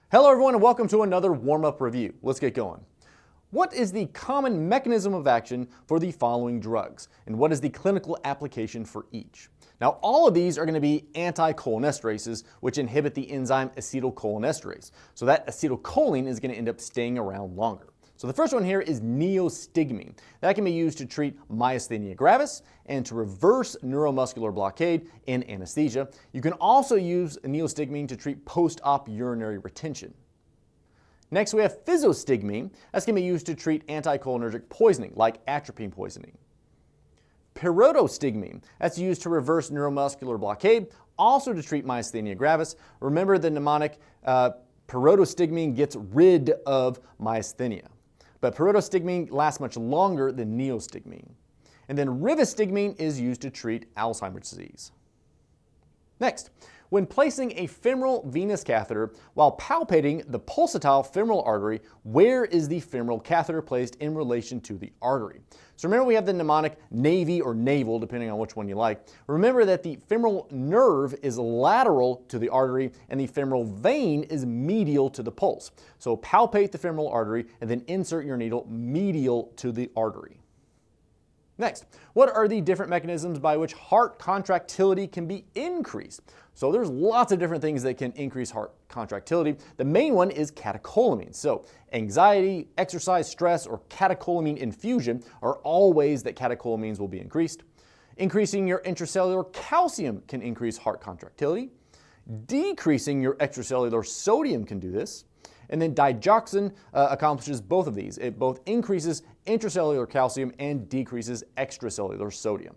Hello everyone and welcome to another warm-up review. Let's get going. What is the common mechanism of action for the following drugs? And what is the clinical application for each? Now all of these are going to be anticholinesterases, which inhibit the enzyme acetylcholinesterase. So that acetylcholine is going to end up staying around longer. So the first one here is neostigmine. That can be used to treat myasthenia gravis and to reverse neuromuscular blockade in anesthesia. You can also use neostigmine to treat post-op urinary retention. Next we have physostigmine. That's going to be used to treat anticholinergic poisoning like atropine poisoning. Pyridostigmine. That's used to reverse neuromuscular blockade, also to treat myasthenia gravis. Remember the mnemonic, pyridostigmine gets rid of myasthenia. But pyridostigmine lasts much longer than neostigmine. And then rivastigmine is used to treat Alzheimer's disease. Next, when placing a femoral venous catheter while palpating the pulsatile femoral artery, where is the femoral catheter placed in relation to the artery? So remember we have the mnemonic navy or navel, depending on which one you like. Remember that the femoral nerve is lateral to the artery and the femoral vein is medial to the pulse. So palpate the femoral artery and then insert your needle medial to the artery. Next, what are the different mechanisms by which heart contractility can be increased? So there's lots of different things that can increase heart contractility. The main one is catecholamines. So anxiety, exercise, stress, or catecholamine infusion are all ways that catecholamines will be increased. Increasing your intracellular calcium can increase heart contractility. Decreasing your extracellular sodium can do this. And then digoxin accomplishes both of these. It both increases intracellular calcium and decreases extracellular sodium.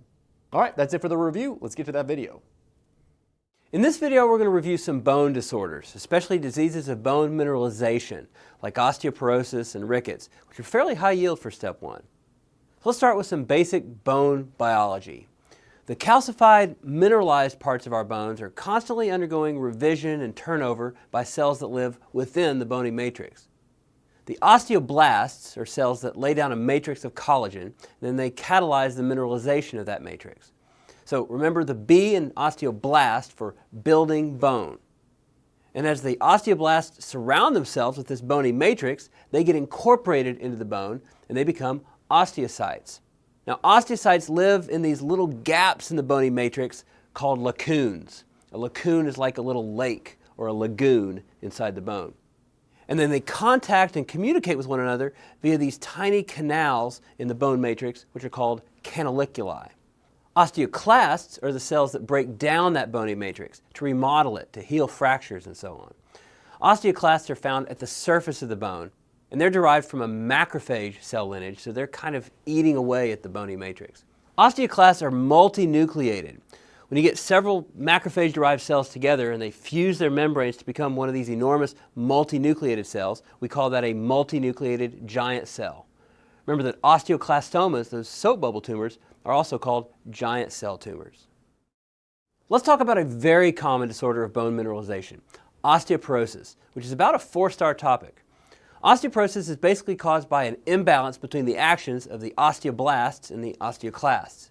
All right, that's it for the review. Let's get to that video. In this video, we're going to review some bone disorders, especially diseases of bone mineralization, like osteoporosis and rickets, which are fairly high yield for step 1. Let's start with some basic bone biology. The calcified, mineralized parts of our bones are constantly undergoing revision and turnover by cells that live within the bony matrix. The osteoblasts are cells that lay down a matrix of collagen, and then they catalyze the mineralization of that matrix. So remember the B in osteoblast for building bone. And as the osteoblasts surround themselves with this bony matrix, they get incorporated into the bone and they become osteocytes. Now, osteocytes live in these little gaps in the bony matrix called lacunes. A lacune is like a little lake or a lagoon inside the bone. And then they contact and communicate with one another via these tiny canals in the bone matrix, which are called canaliculi. Osteoclasts are the cells that break down that bony matrix to remodel it, to heal fractures and so on. Osteoclasts are found at the surface of the bone, and they're derived from a macrophage cell lineage, so they're kind of eating away at the bony matrix. Osteoclasts are multinucleated. When you get several macrophage-derived cells together and they fuse their membranes to become one of these enormous multinucleated cells, we call that a multinucleated giant cell. Remember that osteoclastomas, those soap bubble tumors, are also called giant cell tumors. Let's talk about a very common disorder of bone mineralization, osteoporosis, which is about a 4-star topic. Osteoporosis is basically caused by an imbalance between the actions of the osteoblasts and the osteoclasts.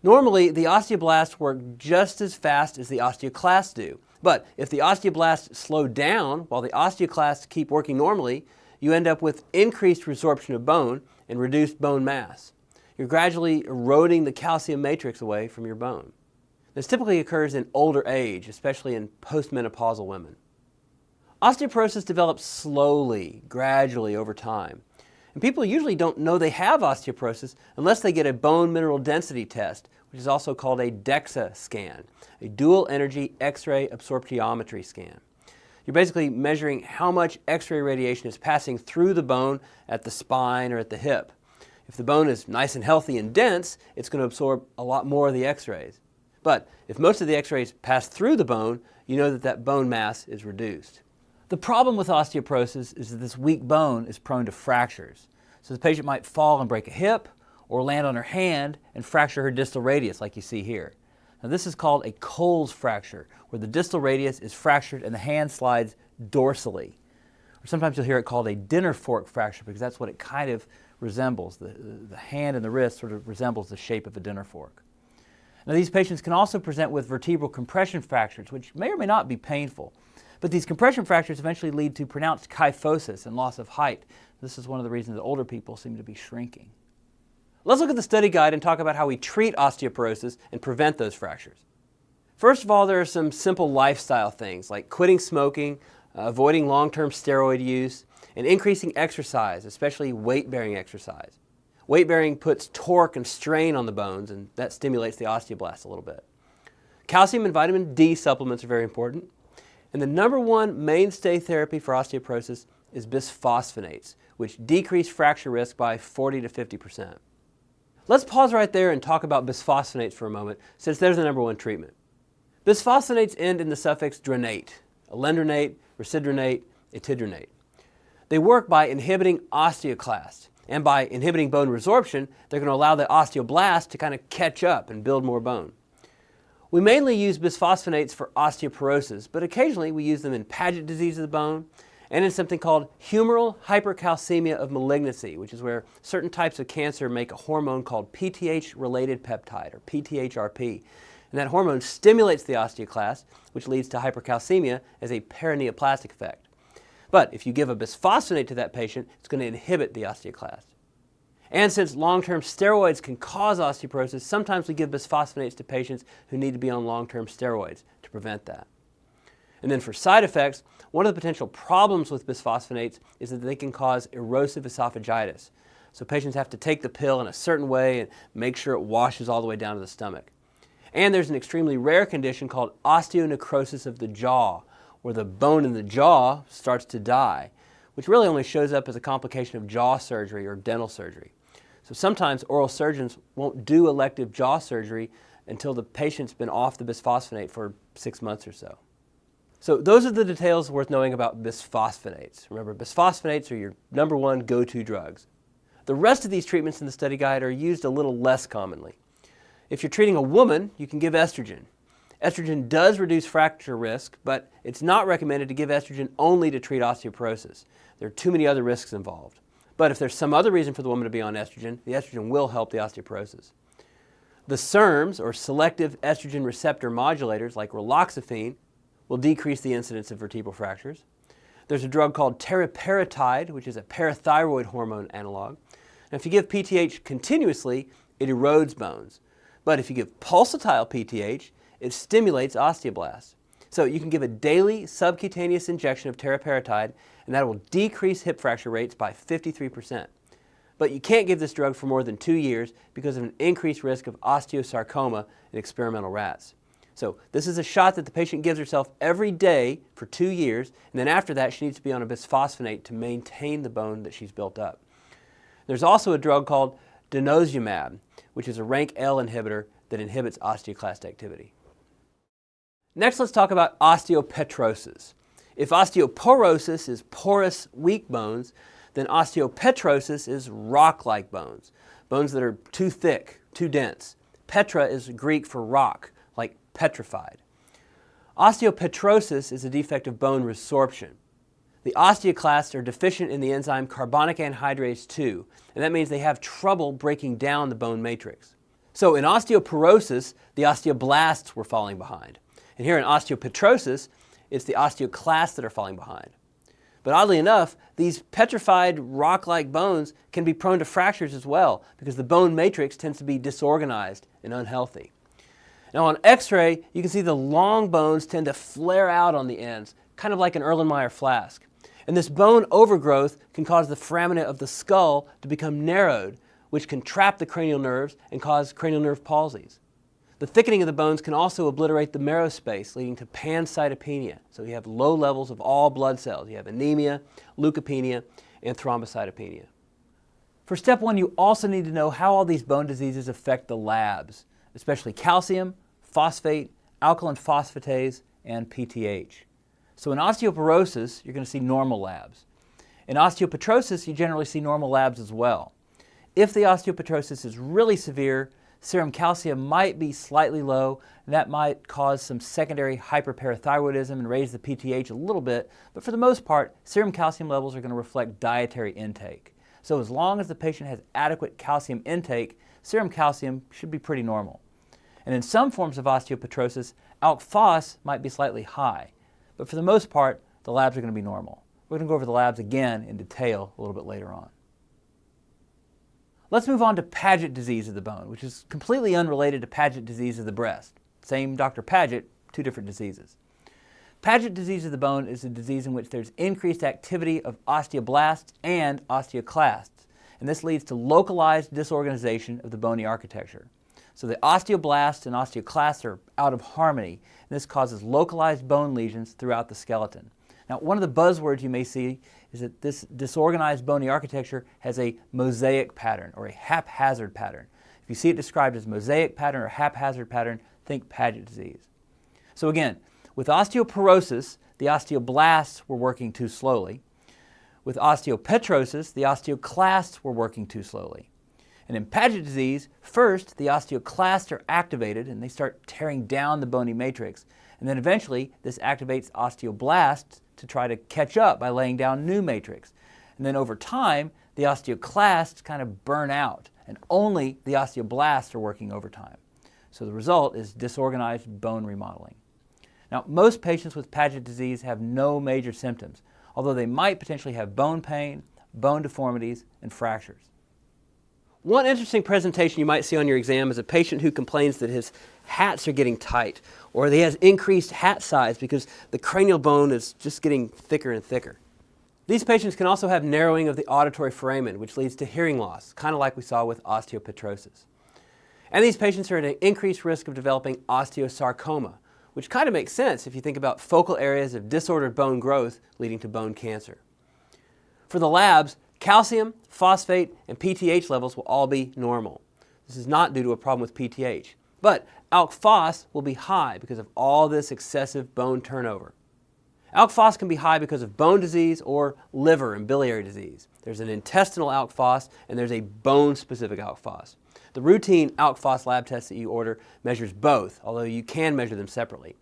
Normally, the osteoblasts work just as fast as the osteoclasts do, but if the osteoblasts slow down while the osteoclasts keep working normally, you end up with increased resorption of bone and reduced bone mass. You're gradually eroding the calcium matrix away from your bone. This typically occurs in older age, especially in postmenopausal women. Osteoporosis develops slowly, gradually over time. And people usually don't know they have osteoporosis unless they get a bone mineral density test, which is also called a DEXA scan, a dual energy X-ray absorptiometry scan. You're basically measuring how much X-ray radiation is passing through the bone at the spine or at the hip. If the bone is nice and healthy and dense, it's going to absorb a lot more of the X-rays. But if most of the X-rays pass through the bone, you know that that bone mass is reduced. The problem with osteoporosis is that this weak bone is prone to fractures. So the patient might fall and break a hip or land on her hand and fracture her distal radius like you see here. Now this is called a Cole's fracture, where the distal radius is fractured and the hand slides dorsally. Or sometimes you'll hear it called a dinner fork fracture because that's what it kind of resembles. The hand and the wrist sort of resembles the shape of a dinner fork. Now these patients can also present with vertebral compression fractures, which may or may not be painful. But these compression fractures eventually lead to pronounced kyphosis and loss of height. This is one of the reasons that older people seem to be shrinking. Let's look at the study guide and talk about how we treat osteoporosis and prevent those fractures. First of all, there are some simple lifestyle things like quitting smoking, avoiding long-term steroid use, and increasing exercise, especially weight-bearing exercise. Weight-bearing puts torque and strain on the bones, and that stimulates the osteoblasts a little bit. Calcium and vitamin D supplements are very important. And the number one mainstay therapy for osteoporosis is bisphosphonates, which decrease fracture risk by 40 to 50%. Let's pause right there and talk about bisphosphonates for a moment, since they're the number one treatment. Bisphosphonates end in the suffix dronate, alendronate, risedronate, etidronate. They work by inhibiting osteoclast, and by inhibiting bone resorption, they're going to allow the osteoblast to kind of catch up and build more bone. We mainly use bisphosphonates for osteoporosis, but occasionally we use them in Paget disease of the bone and in something called humoral hypercalcemia of malignancy, which is where certain types of cancer make a hormone called PTH-related peptide, or PTHrP. And that hormone stimulates the osteoclast, which leads to hypercalcemia as a perineoplastic effect. But if you give a bisphosphonate to that patient, it's going to inhibit the osteoclast. And since long-term steroids can cause osteoporosis, sometimes we give bisphosphonates to patients who need to be on long-term steroids to prevent that. And then for side effects, one of the potential problems with bisphosphonates is that they can cause erosive esophagitis. So patients have to take the pill in a certain way and make sure it washes all the way down to the stomach. And there's an extremely rare condition called osteonecrosis of the jaw, where the bone in the jaw starts to die, which really only shows up as a complication of jaw surgery or dental surgery. So sometimes oral surgeons won't do elective jaw surgery until the patient's been off the bisphosphonate for 6 months or so. So those are the details worth knowing about bisphosphonates. Remember, bisphosphonates are your number one go-to drugs. The rest of these treatments in the study guide are used a little less commonly. If you're treating a woman, you can give estrogen. Estrogen does reduce fracture risk, but it's not recommended to give estrogen only to treat osteoporosis. There are too many other risks involved. But if there's some other reason for the woman to be on estrogen, the estrogen will help the osteoporosis. The SERMs, or selective estrogen receptor modulators, like raloxifene, will decrease the incidence of vertebral fractures. There's a drug called teriparatide, which is a parathyroid hormone analog. And if you give PTH continuously, it erodes bones. But if you give pulsatile PTH, it stimulates osteoblasts. So you can give a daily subcutaneous injection of teriparatide, and that will decrease hip fracture rates by 53%. But you can't give this drug for more than 2 years because of an increased risk of osteosarcoma in experimental rats. So this is a shot that the patient gives herself every day for 2 years, and then after that she needs to be on a bisphosphonate to maintain the bone that she's built up. There's also a drug called denosumab, which is a rank L inhibitor that inhibits osteoclast activity. Next, let's talk about osteopetrosis. If osteoporosis is porous, weak bones, then osteopetrosis is rock-like bones, bones that are too thick, too dense. Petra is Greek for rock, like petrified. Osteopetrosis is a defect of bone resorption. The osteoclasts are deficient in the enzyme carbonic anhydrase 2, and that means they have trouble breaking down the bone matrix. So in osteoporosis, the osteoblasts were falling behind. And here in osteopetrosis, it's the osteoclasts that are falling behind. But oddly enough, these petrified rock-like bones can be prone to fractures as well because the bone matrix tends to be disorganized and unhealthy. Now on X-ray, you can see the long bones tend to flare out on the ends, kind of like an Erlenmeyer flask. And this bone overgrowth can cause the foramina of the skull to become narrowed, which can trap the cranial nerves and cause cranial nerve palsies. The thickening of the bones can also obliterate the marrow space, leading to pancytopenia. So you have low levels of all blood cells. You have anemia, leukopenia, and thrombocytopenia. For step 1, you also need to know how all these bone diseases affect the labs, especially calcium, phosphate, alkaline phosphatase, and PTH. So in osteoporosis, you're going to see normal labs. In osteopetrosis, you generally see normal labs as well. If the osteopetrosis is really severe, serum calcium might be slightly low, and that might cause some secondary hyperparathyroidism and raise the PTH a little bit, but for the most part, serum calcium levels are going to reflect dietary intake. So as long as the patient has adequate calcium intake, serum calcium should be pretty normal. And in some forms of osteopetrosis, ALK-Phos might be slightly high. but for the most part, the labs are going to be normal. We're going to go over the labs again in detail a little bit later on. Let's move on to Paget disease of the bone, which is completely unrelated to Paget disease of the breast. Same Dr. Paget, two different diseases. Paget disease of the bone is a disease in which there's increased activity of osteoblasts and osteoclasts, and this leads to localized disorganization of the bony architecture. So the osteoblasts and osteoclasts are out of harmony, and this causes localized bone lesions throughout the skeleton. Now, one of the buzzwords you may see is that this disorganized bony architecture has a mosaic pattern or a haphazard pattern. If you see it described as mosaic pattern or haphazard pattern, think Paget disease. So again, with osteoporosis, the osteoblasts were working too slowly. With osteopetrosis, the osteoclasts were working too slowly. And in Paget disease, first the osteoclasts are activated and they start tearing down the bony matrix. And then eventually this activates osteoblasts to try to catch up by laying down new matrix. And then over time, the osteoclasts kind of burn out and only the osteoblasts are working overtime. So the result is disorganized bone remodeling. Now, most patients with Paget disease have no major symptoms, although they might potentially have bone pain, bone deformities, and fractures. One interesting presentation you might see on your exam is a patient who complains that his hats are getting tight, or he has increased hat size because the cranial bone is just getting thicker and thicker. These patients can also have narrowing of the auditory foramen, which leads to hearing loss, kind of like we saw with osteopetrosis. And these patients are at an increased risk of developing osteosarcoma, which kind of makes sense if you think about focal areas of disordered bone growth leading to bone cancer. For the labs, calcium, phosphate, and PTH levels will all be normal. This is not due to a problem with PTH, but ALK-Phos will be high because of all this excessive bone turnover. ALK-Phos can be high because of bone disease or liver and biliary disease. There's an intestinal ALK-Phos and there's a bone-specific ALK-Phos. The routine ALK-Phos lab test that you order measures both, although you can measure them separately.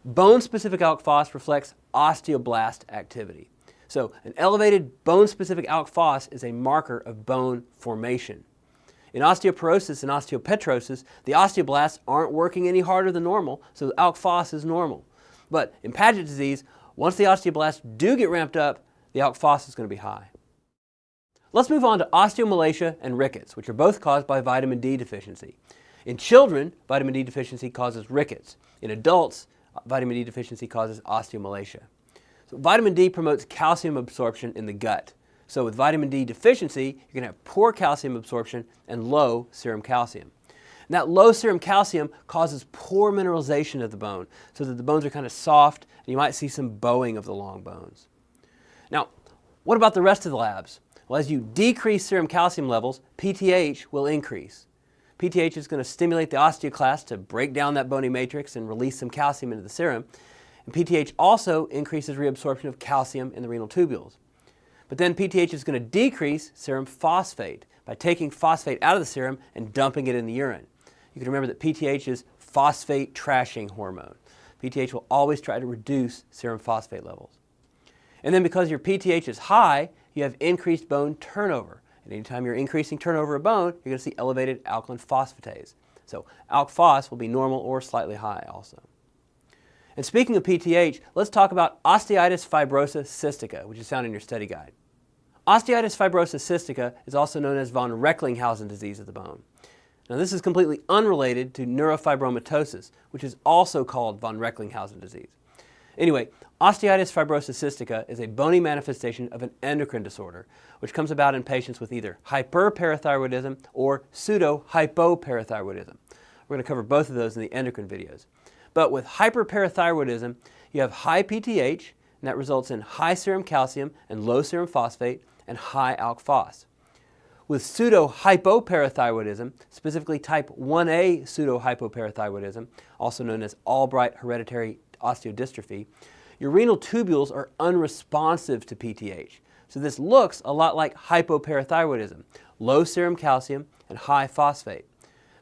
Bone-specific ALK-Phos reflects osteoblast activity. So an elevated bone-specific ALK-Phos is a marker of bone formation. In osteoporosis and osteopetrosis, the osteoblasts aren't working any harder than normal, so the ALK-Phos is normal. But in Paget disease, once the osteoblasts do get ramped up, the ALK-Phos is going to be high. Let's move on to osteomalacia and rickets, which are both caused by vitamin D deficiency. In children, vitamin D deficiency causes rickets. In adults, vitamin D deficiency causes osteomalacia. So vitamin D promotes calcium absorption in the gut. So with vitamin D deficiency, you're going to have poor calcium absorption and low serum calcium. And that low serum calcium causes poor mineralization of the bone, so that the bones are kind of soft, and you might see some bowing of the long bones. Now, what about the rest of the labs? Well, as you decrease serum calcium levels, PTH will increase. PTH is going to stimulate the osteoclast to break down that bony matrix and release some calcium into the serum. And PTH also increases reabsorption of calcium in the renal tubules. But then PTH is going to decrease serum phosphate by taking phosphate out of the serum and dumping it in the urine. You can remember that PTH is phosphate trashing hormone. PTH will always try to reduce serum phosphate levels. And then because your PTH is high, you have increased bone turnover. And anytime you're increasing turnover of bone, you're going to see elevated alkaline phosphatase. So ALK-Phos will be normal or slightly high also. And speaking of PTH, let's talk about osteitis fibrosa cystica, which is found in your study guide. Osteitis fibrosa cystica is also known as von Recklinghausen disease of the bone. Now this is completely unrelated to neurofibromatosis, which is also called von Recklinghausen disease. Anyway, osteitis fibrosa cystica is a bony manifestation of an endocrine disorder, which comes about in patients with either hyperparathyroidism or pseudo-hypoparathyroidism. We're going to cover both of those in the endocrine videos. But with hyperparathyroidism, you have high PTH, and that results in high serum calcium and low serum phosphate and high ALK-Phos. With pseudo-hypoparathyroidism, specifically type 1A pseudo-hypoparathyroidism, also known as Albright hereditary osteodystrophy, your renal tubules are unresponsive to PTH. So this looks a lot like hypoparathyroidism, low serum calcium and high phosphate.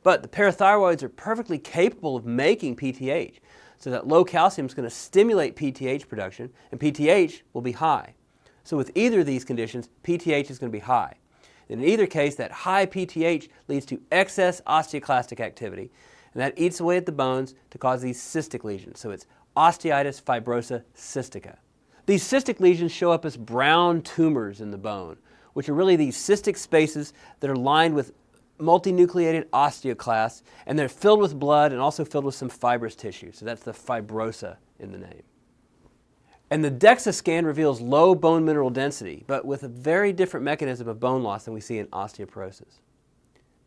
But the parathyroids are perfectly capable of making PTH, so that low calcium is going to stimulate PTH production, and PTH will be high. So with either of these conditions, PTH is going to be high. In either case, that high PTH leads to excess osteoclastic activity, and that eats away at the bones to cause these cystic lesions. So it's osteitis fibrosa cystica. These cystic lesions show up as brown tumors in the bone, which are really these cystic spaces that are lined with multinucleated osteoclasts, and they're filled with blood and also filled with some fibrous tissue. So that's the fibrosa in the name. And the DEXA scan reveals low bone mineral density, but with a very different mechanism of bone loss than we see in osteoporosis.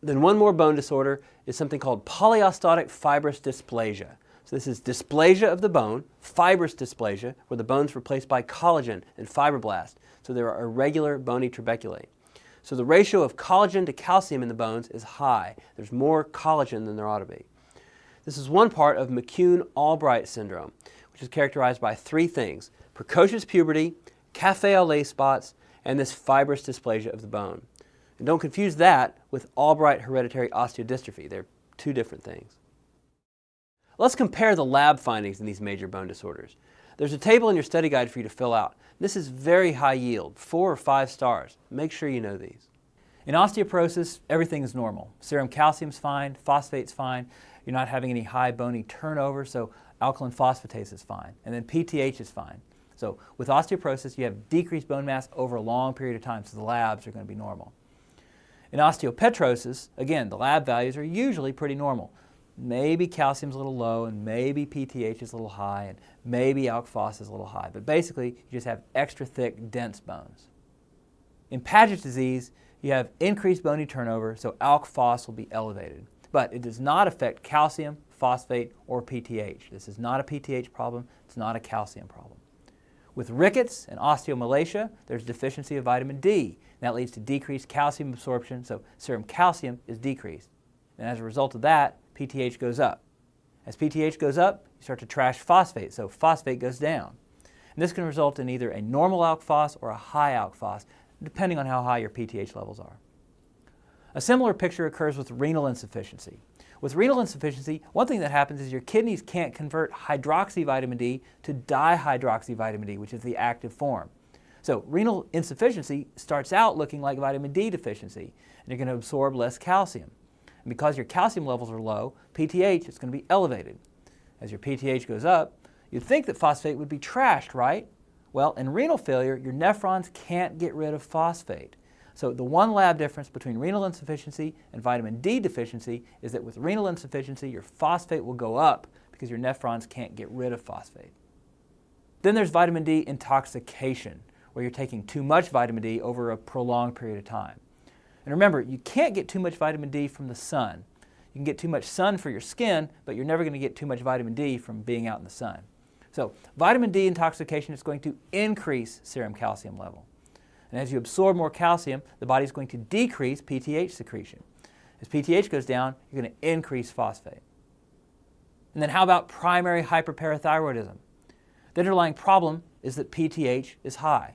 Then one more bone disorder is something called polyostotic fibrous dysplasia. So this is dysplasia of the bone, fibrous dysplasia, where the bone's replaced by collagen and fibroblast. So there are irregular bony trabeculae. So the ratio of collagen to calcium in the bones is high. There's more collagen than there ought to be. This is one part of McCune-Albright syndrome, which is characterized by three things: precocious puberty, café au lait spots, and this fibrous dysplasia of the bone. And don't confuse that with Albright hereditary osteodystrophy. They're two different things. Let's compare the lab findings in these major bone disorders. There's a table in your study guide for you to fill out. This is very high yield, 4 or 5 stars. Make sure you know these. In osteoporosis, everything is normal. Serum calcium's fine, phosphate's fine. You're not having any high bony turnover, so alkaline phosphatase is fine. And then PTH is fine. So with osteoporosis, you have decreased bone mass over a long period of time, so the labs are going to be normal. In osteopetrosis, again, the lab values are usually pretty normal. Maybe calcium's a little low, and maybe PTH is a little high, and maybe alk phos is a little high. But basically, you just have extra thick, dense bones. In Paget's disease, you have increased bony turnover, so alk phos will be elevated. But it does not affect calcium, phosphate, or PTH. This is not a PTH problem. It's not a calcium problem. With rickets and osteomalacia, there's deficiency of vitamin D. And that leads to decreased calcium absorption, so serum calcium is decreased. And as a result of that, PTH goes up. As PTH goes up, you start to trash phosphate, so phosphate goes down. And this can result in either a normal alk phos or a high alk phos, depending on how high your PTH levels are. A similar picture occurs with renal insufficiency. With renal insufficiency, one thing that happens is your kidneys can't convert hydroxyvitamin D to dihydroxyvitamin D, which is the active form. So renal insufficiency starts out looking like vitamin D deficiency, and you're going to absorb less calcium. And because your calcium levels are low, PTH is going to be elevated. As your PTH goes up, you'd think that phosphate would be trashed, right? Well, in renal failure, your nephrons can't get rid of phosphate. So the one lab difference between renal insufficiency and vitamin D deficiency is that with renal insufficiency, your phosphate will go up because your nephrons can't get rid of phosphate. Then there's vitamin D intoxication, where you're taking too much vitamin D over a prolonged period of time. And remember, you can't get too much vitamin D from the sun. You can get too much sun for your skin, but you're never going to get too much vitamin D from being out in the sun. So vitamin D intoxication is going to increase serum calcium level. And as you absorb more calcium, the body's going to decrease PTH secretion. As PTH goes down, you're going to increase phosphate. And then how about primary hyperparathyroidism? The underlying problem is that PTH is high.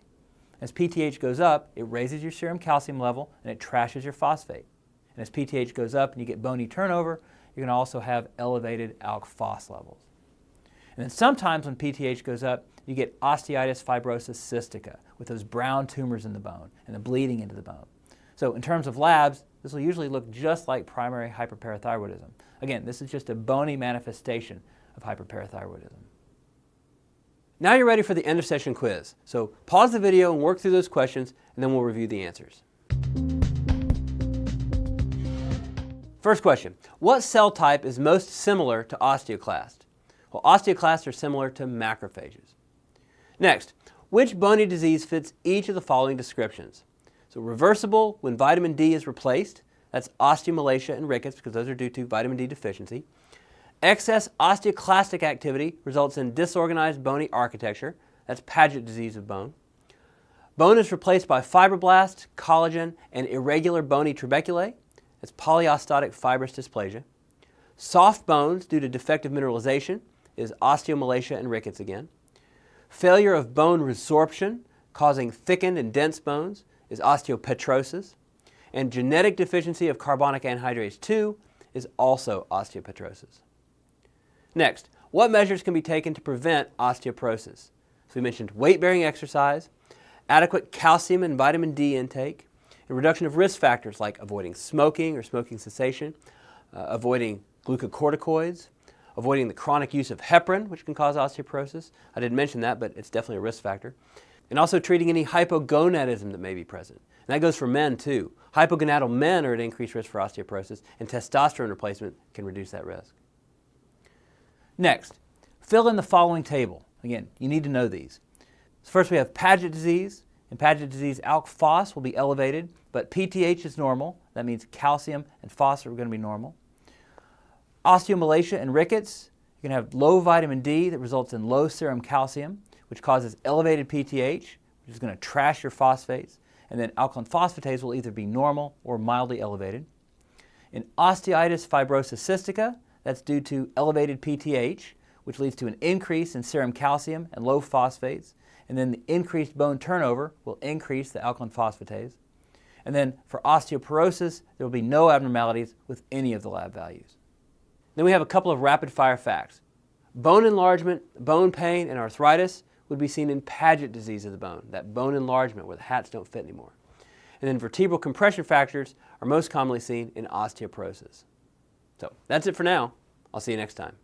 As PTH goes up, it raises your serum calcium level and it trashes your phosphate. And as PTH goes up and you get bony turnover, you're going to also have elevated alk phos levels. And then sometimes when PTH goes up, you get osteitis fibrosa cystica with those brown tumors in the bone and the bleeding into the bone. So in terms of labs, this will usually look just like primary hyperparathyroidism. Again, this is just a bony manifestation of hyperparathyroidism. Now you're ready for the end of session quiz. So pause the video and work through those questions, and then we'll review the answers. First question, what cell type is most similar to osteoclast? Well, osteoclasts are similar to macrophages. Next, which bony disease fits each of the following descriptions? So reversible when vitamin D is replaced, that's osteomalacia and rickets because those are due to vitamin D deficiency. Excess osteoclastic activity results in disorganized bony architecture, that's Paget disease of bone. Bone is replaced by fibroblasts, collagen, and irregular bony trabeculae, that's polyostotic fibrous dysplasia. Soft bones due to defective mineralization is osteomalacia and rickets again. Failure of bone resorption causing thickened and dense bones is osteopetrosis. And genetic deficiency of carbonic anhydrase 2 is also osteopetrosis. Next, what measures can be taken to prevent osteoporosis? So we mentioned weight-bearing exercise, adequate calcium and vitamin D intake, and reduction of risk factors like avoiding smoking or smoking cessation, avoiding glucocorticoids, avoiding the chronic use of heparin, which can cause osteoporosis. I didn't mention that, but it's definitely a risk factor. And also treating any hypogonadism that may be present. And that goes for men too. Hypogonadal men are at increased risk for osteoporosis, and testosterone replacement can reduce that risk. Next, fill in the following table. Again, you need to know these. So first we have Paget disease. In Paget disease, ALK-Phos will be elevated, but PTH is normal. That means calcium and phos are going to be normal. Osteomalacia and rickets, you're going to have low vitamin D that results in low serum calcium, which causes elevated PTH, which is going to trash your phosphates. And then alkaline phosphatase will either be normal or mildly elevated. In osteitis fibrosis cystica, that's due to elevated PTH, which leads to an increase in serum calcium and low phosphates. And then the increased bone turnover will increase the alkaline phosphatase. And then for osteoporosis, there will be no abnormalities with any of the lab values. Then we have a couple of rapid fire facts. Bone enlargement, bone pain, and arthritis would be seen in Paget disease of the bone, that bone enlargement where the hats don't fit anymore. And then vertebral compression fractures are most commonly seen in osteoporosis. So that's it for now. I'll see you next time.